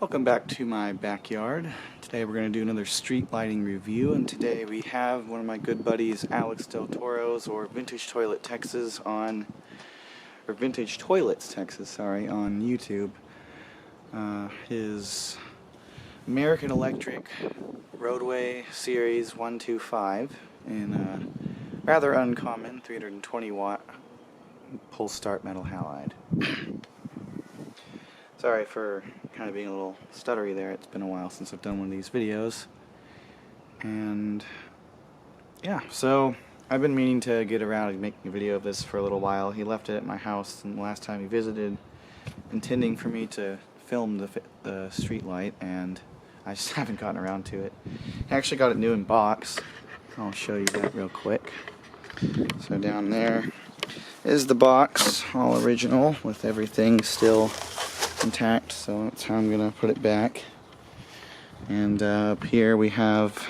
Welcome back to my backyard. Today we're going to do another street lighting review, and today we have one of my good buddies, Alex Del Toro's, or Vintage Toilets Texas on YouTube. His American Electric Roadway Series 125 in a rather uncommon 320 watt pull start metal halide. Sorry for kind of being a little stuttery there. It's been a while since I've done one of these videos. And yeah, so I've been meaning to get around and making a video of this for a little while. He left it at my house and the last time he visited, intending for me to film the street light, and I just haven't gotten around to it. I actually got it new in box. I'll show you that real quick. So down there is the box, all original, with everything still intact, so that's how I'm gonna put it back. And up here we have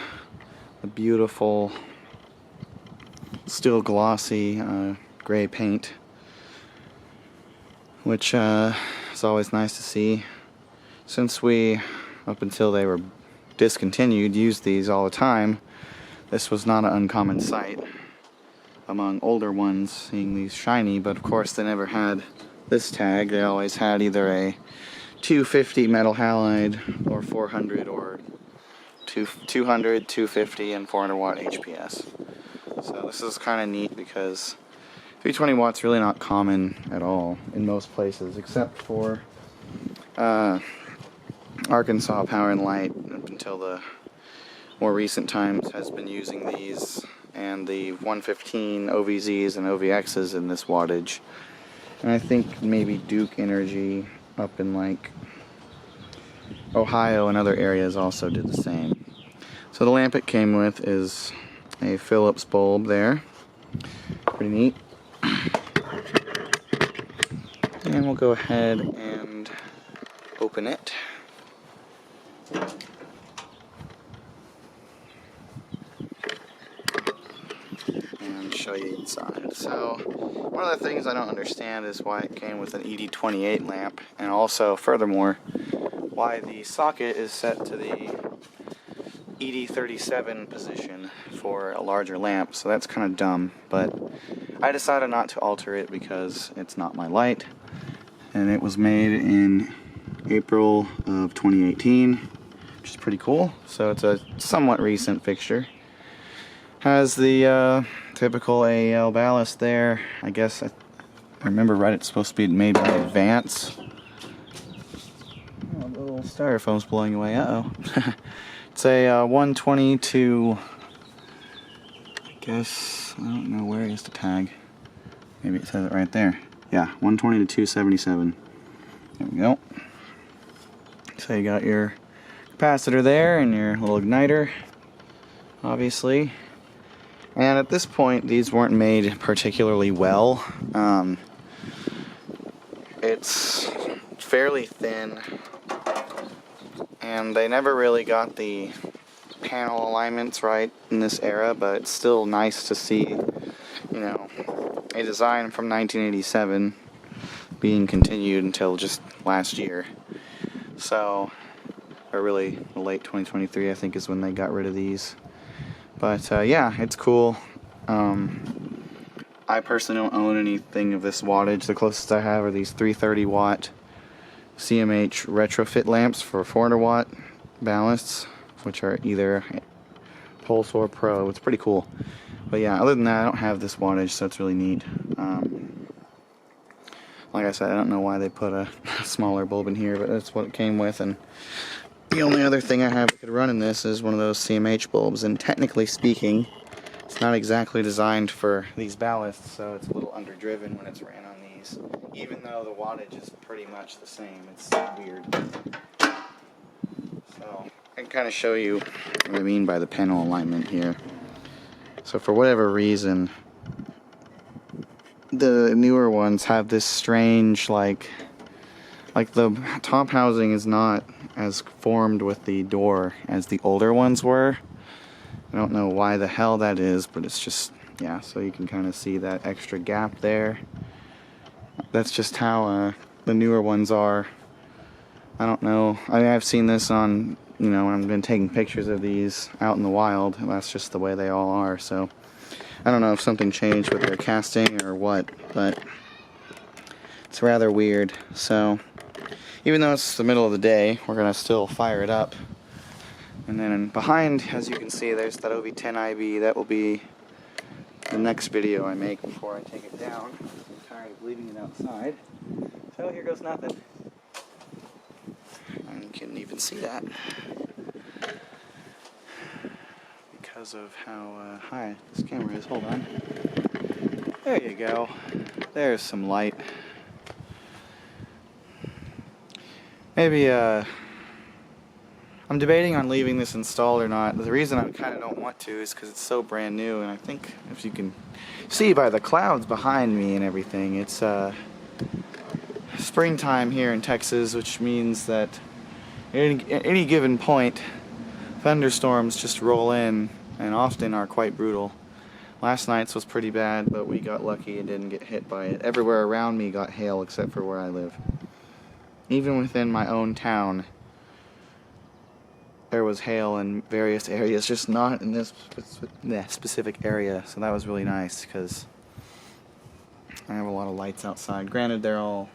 a beautiful, still glossy gray paint, which is always nice to see. Since we, up until they were discontinued, used these all the time, this was not an uncommon sight among older ones, seeing these shiny, but of course they never had this tag. They always had either a 250 metal halide or 400 or 200, 250 and 400 watt HPS. So this is kind of neat because 320 watts really not common at all in most places, except for Arkansas Power and Light up until the more recent times has been using these, and the 115 OVZs and OVXs in this wattage. And I think maybe Duke Energy up in like Ohio and other areas also did the same. So the lamp it came with is a Phillips bulb there. Pretty neat. And we'll go ahead and open it. And show you inside. So one of the things I don't understand is why it came with an ED28 lamp, and also furthermore why the socket is set to the ED37 position for a larger lamp. So that's kind of dumb, but I decided not to alter it because it's not my light, and it was made in April of 2018, which is pretty cool. So it's a somewhat recent fixture. Has the typical AEL ballast there. I guess I remember right, it's supposed to be made by Advance. Oh, the little styrofoam's blowing away. Uh-oh. It's a 120 to, I guess, I don't know where is the tag. Maybe it says it right there. Yeah, 120 to 277. There we go. So you got your capacitor there and your little igniter, obviously. And at this point, these weren't made particularly well. It's fairly thin, and they never really got the panel alignments right in this era, but it's still nice to see, you know, a design from 1987 being continued until just last year. So, or really late 2023, I think, is when they got rid of these. But yeah, it's cool. I personally don't own anything of this wattage. The closest I have are these 330 watt CMH retrofit lamps for 400 watt ballasts, which are either Pulse or Pro. It's pretty cool. But yeah, other than that, I don't have this wattage, so it's really neat. Like I said, I don't know why they put a smaller bulb in here, but that's what it came with. And the only other thing I have that could run in this is one of those CMH bulbs, and technically speaking, it's not exactly designed for these ballasts, so it's a little underdriven when it's ran on these, even though the wattage is pretty much the same. It's weird. So I can kind of show you what I mean by the panel alignment here. So for whatever reason, the newer ones have this strange, like the top housing is not as formed with the door as the older ones were. I don't know why the hell that is, but it's just, yeah, so you can kind of see that extra gap there. That's just how the newer ones are. I don't know. I mean, I've seen this on, when I've been taking pictures of these out in the wild, and that's just the way they all are, so I don't know if something changed with their casting or what, but it's rather weird. So even though it's the middle of the day, we're going to still fire it up. And then behind, as you can see, there's that OV10IB. That will be the next video I make before I take it down. I'm tired of leaving it outside. So here goes nothing. And you can even see that because of how high this camera is. Hold on. There you go. There's some light. Maybe, I'm debating on leaving this installed or not. The reason I kind of don't want to is because it's so brand new, and I think if you can see by the clouds behind me and everything, it's springtime here in Texas, which means that at any given point, thunderstorms just roll in and often are quite brutal. Last night's was pretty bad, but we got lucky and didn't get hit by it. Everywhere around me got hail except for where I live. Even within my own town, there was hail in various areas, just not in this specific area. So that was really nice because I have a lot of lights outside. Granted, they're all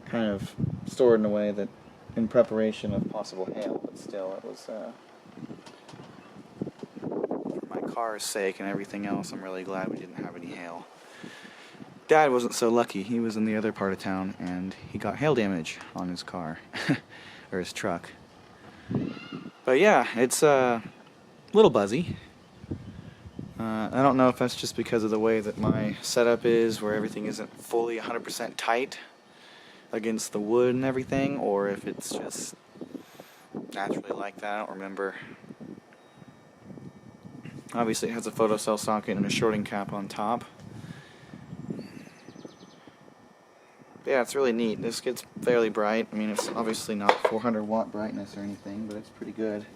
kind of stored in a way that in preparation of possible hail, but still, it was for my car's sake and everything else. I'm really glad we didn't have any hail. Dad wasn't so lucky. He was in the other part of town and he got hail damage on his car or his truck. But yeah, it's a little buzzy. I don't know if that's just because of the way that my setup is, where everything isn't fully 100% tight against the wood and everything, or if it's just naturally like that. I don't remember. Obviously it has a photocell socket and a shorting cap on top. Yeah, it's really neat. This gets fairly bright. I mean, it's obviously not 400 watt brightness or anything, but it's pretty good.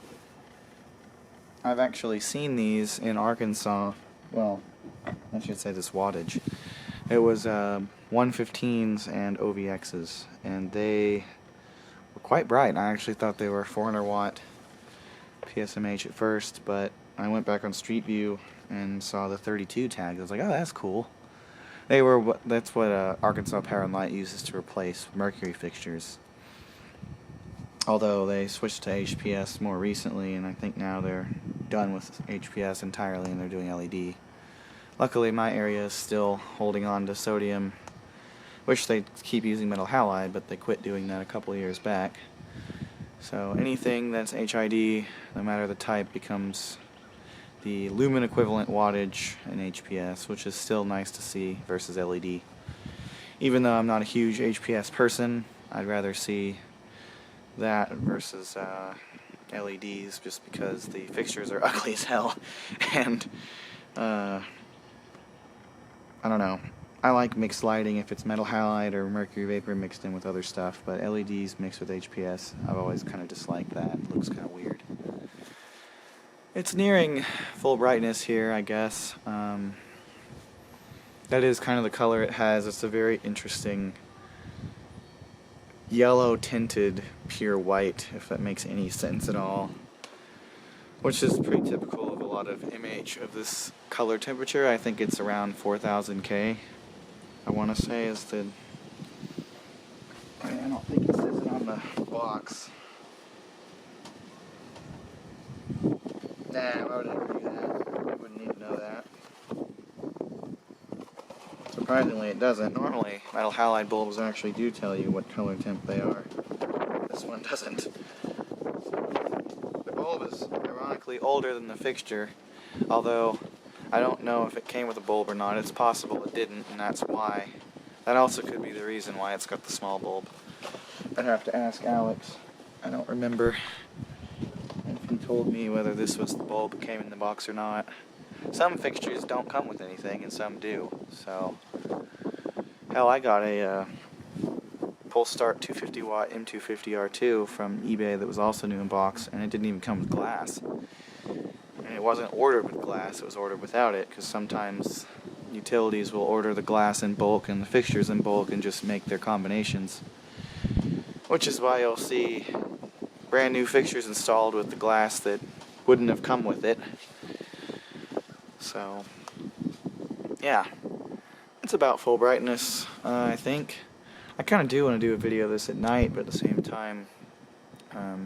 I've actually seen these in Arkansas. Well, I should say this wattage. It was 115s and OVXs, and they were quite bright. I actually thought they were 400 watt PSMH at first, but I went back on Street View and saw the 32 tags. I was like, oh, that's cool. That's what Arkansas Power and Light uses to replace mercury fixtures. Although they switched to HPS more recently, and I think now they're done with HPS entirely and they're doing LED. Luckily, my area is still holding on to sodium. Wish they'd keep using metal halide, but they quit doing that a couple of years back. So anything that's HID, no matter the type, becomes the lumen equivalent wattage in HPS, which is still nice to see versus LED. Even though I'm not a huge HPS person, I'd rather see that versus LEDs, just because the fixtures are ugly as hell. And I don't know. I like mixed lighting if it's metal halide or mercury vapor mixed in with other stuff, but LEDs mixed with HPS, I've always kind of disliked that. It looks kind of weird. It's nearing full brightness here, I guess. That is kind of the color it has. It's a very interesting yellow tinted pure white, if that makes any sense at all. Which is pretty typical of a lot of MH of this color temperature. I think it's around 4000 K. I want to say is the... I don't think it says it on the box. Nah, I would never do that. I wouldn't need to know that. Surprisingly, it doesn't. Normally, metal halide bulbs actually do tell you what color temp they are. This one doesn't. The bulb is ironically older than the fixture, although I don't know if it came with a bulb or not. It's possible it didn't, and that's why. That also could be the reason why it's got the small bulb. I'd have to ask Alex. I don't remember if he told me whether this was the bulb that came in the box or not. Some fixtures don't come with anything, and some do. So, hell, I got a Pulse Start 250 watt M250R2 from eBay that was also new in box, and it didn't even come with glass. And it wasn't ordered with glass, it was ordered without it, because sometimes utilities will order the glass in bulk and the fixtures in bulk and just make their combinations, which is why you'll see brand new fixtures installed with the glass that wouldn't have come with it. So yeah, it's about full brightness, I think. I kind of do want to do a video of this at night, but at the same time, I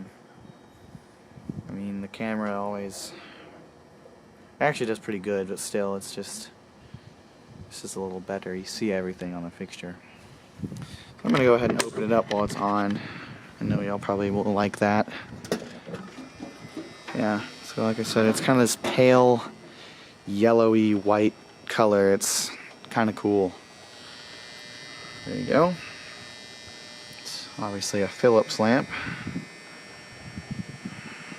mean, the camera always actually does pretty good, but still, it's just a little better. You see everything on the fixture. So I'm going to go ahead and open it up while it's on. I know y'all probably will like that. Yeah, so like I said, it's kind of this pale, yellowy white color. It's kind of cool. There you go. It's obviously a Phillips lamp.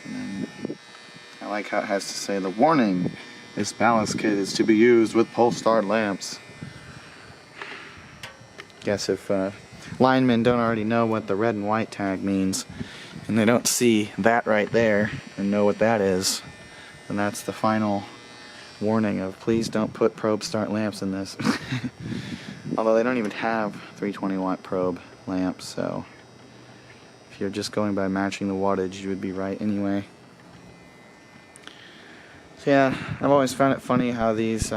And I like how it has to say the warning. This ballast kit is to be used with pulse start lamps. Guess if linemen don't already know what the red and white tag means, and they don't see that right there and know what that is, then that's the final warning of please don't put probe start lamps in this. Although they don't even have 320 watt probe lamps, so if you're just going by matching the wattage, you would be right anyway. So yeah, I've always found it funny how these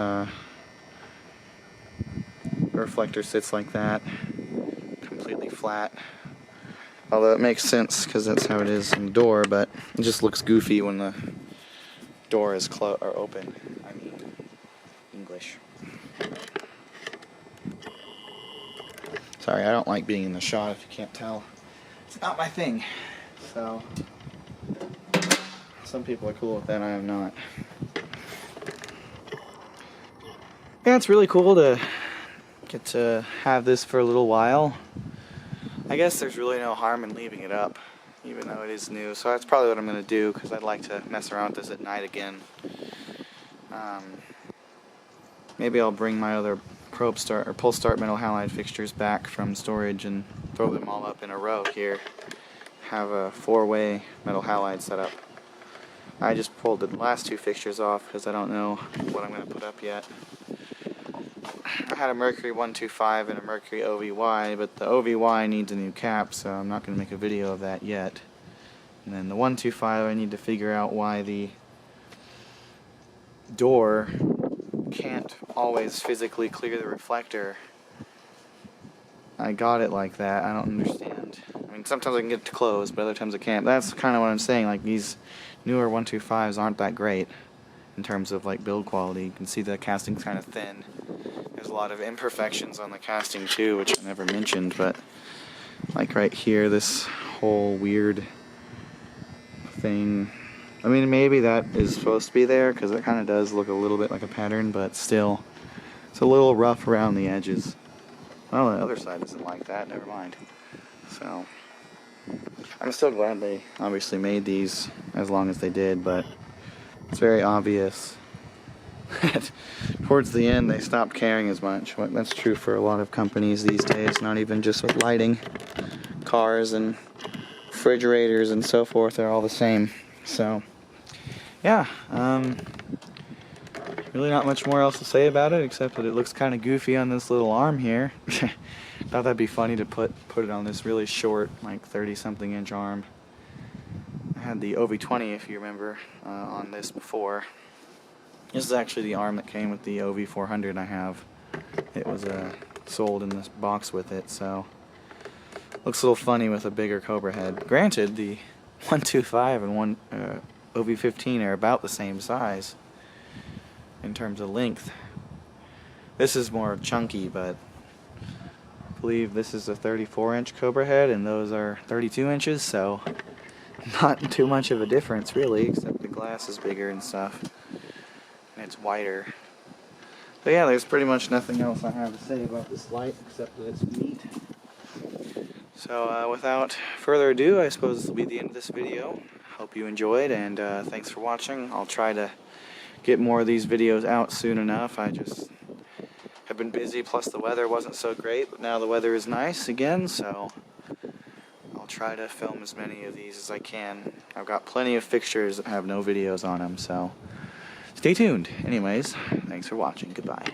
reflector sits like that, completely flat. Although it makes sense because that's how it is in the door, but it just looks goofy when the door is closed or open. I mean, English. Sorry, I don't like being in the shot if you can't tell. It's not my thing. So, some people are cool with that, I am not. Yeah, it's really cool to get to have this for a little while. I guess there's really no harm in leaving it up, even though it is new. So that's probably what I'm going to do, because I'd like to mess around with this at night again. Maybe I'll bring my other probe start or pulse start metal halide fixtures back from storage and throw them all up in a row here. Have a 4-way metal halide setup. I just pulled the last 2 fixtures off because I don't know what I'm going to put up yet. I had a Mercury 125 and a Mercury OVY, but the OVY needs a new cap, so I'm not going to make a video of that yet. And then the 125, I need to figure out why the door can't always physically clear the reflector. I got it like that. I don't understand. I mean, sometimes I can get it to close, but other times I can't. That's kind of what I'm saying. Like, these newer 125s aren't that great in terms of like build quality. You can see the casting's kind of thin. There's a lot of imperfections on the casting too, which I never mentioned, but like right here, this whole weird thing. I mean, maybe that is supposed to be there because it kind of does look a little bit like a pattern, but still, it's a little rough around the edges. Well, the other side isn't like that, never mind. So, I'm still glad they obviously made these as long as they did, but it's very obvious that towards the end they stopped caring as much. That's true for a lot of companies these days, not even just with lighting. Cars and refrigerators and so forth are all the same. So, yeah, really not much more else to say about it, except that it looks kind of goofy on this little arm here. Thought that'd be funny to put it on this really short, like 30-something inch arm. I had the OV20, if you remember, on this before. This is actually the arm that came with the OV400 I have. It was sold in this box with it, so looks a little funny with a bigger Cobra head. Granted, the 125 and OV15 are about the same size in terms of length. This is more chunky, but I believe this is a 34-inch Cobra head and those are 32 inches, so not too much of a difference really, except the glass is bigger and stuff and it's wider. But yeah, there's pretty much nothing else I have to say about this light except that it's neat. So without further ado, I suppose this will be the end of this video. Hope you enjoyed, and thanks for watching. I'll try to get more of these videos out soon enough. I just have been busy, plus the weather wasn't so great, but now the weather is nice again, so I'll try to film as many of these as I can. I've got plenty of fixtures that have no videos on them, so stay tuned. Anyways, thanks for watching. Goodbye.